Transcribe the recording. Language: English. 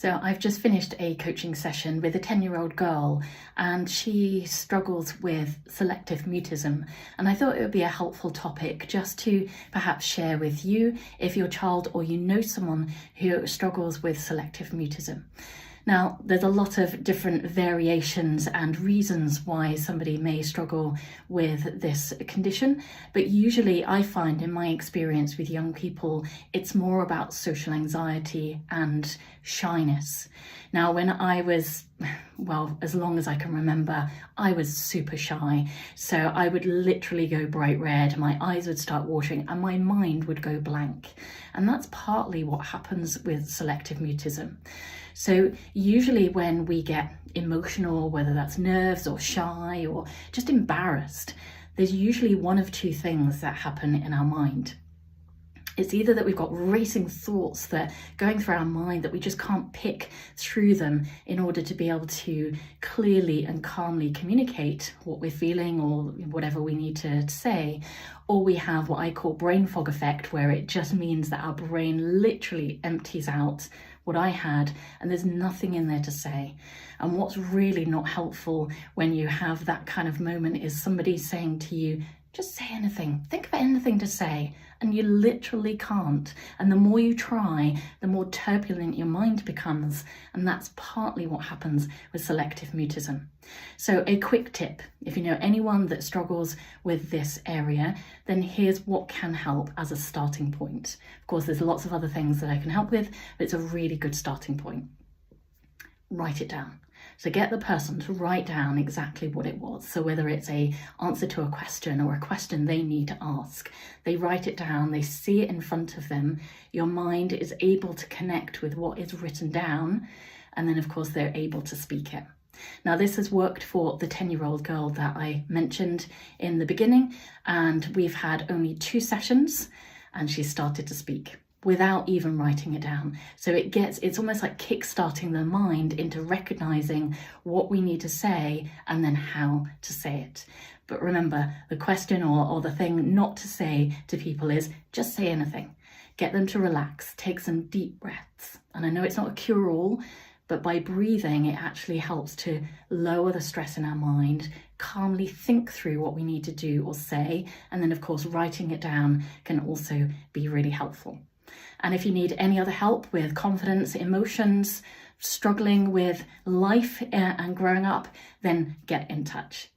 So I've just finished a coaching session with a 10-year-old girl, and she struggles with selective mutism. And I thought it would be a helpful topic just to perhaps share with you if your child or you know someone who struggles with selective mutism. Now, there's a lot of different variations and reasons why somebody may struggle with this condition, but usually I find in my experience with young people, it's more about social anxiety and shyness. Now, when I was, well, as long as I can remember, I was super shy. So I would literally go bright red, my eyes would start watering and my mind would go blank. And that's partly what happens with selective mutism. So usually when we get emotional, whether that's nerves or shy or just embarrassed, there's usually one of two things that happen in our mind. It's either that we've got racing thoughts that are going through our mind that we just can't pick through them in order to be able to clearly and calmly communicate what we're feeling or whatever we need to say, or we have what I call brain fog effect, where it just means that our brain literally empties out what I had and there's nothing in there to say. And what's really not helpful when you have that kind of moment is somebody saying to you, just say anything, think of anything to say, and you literally can't. And the more you try, the more turbulent your mind becomes, and that's partly what happens with selective mutism. So a quick tip, if you know anyone that struggles with this area, then here's what can help as a starting point. Of course, there's lots of other things that I can help with, but it's a really good starting point. Write it down. So get the person to write down exactly what it was. So whether it's an answer to a question or a question they need to ask, they write it down, they see it in front of them. Your mind is able to connect with what is written down. And then of course they're able to speak it. Now this has worked for the 10-year-old girl that I mentioned in the beginning, and we've had only 2 sessions and she started to speak without even writing it down. So it's almost like kickstarting the mind into recognizing what we need to say and then how to say it. But remember, the question or the thing not to say to people is just say anything. Get them to relax, take some deep breaths. And I know it's not a cure-all, but by breathing, it actually helps to lower the stress in our mind, calmly think through what we need to do or say. And then of course, writing it down can also be really helpful. And if you need any other help with confidence, emotions, struggling with life and growing up, then get in touch.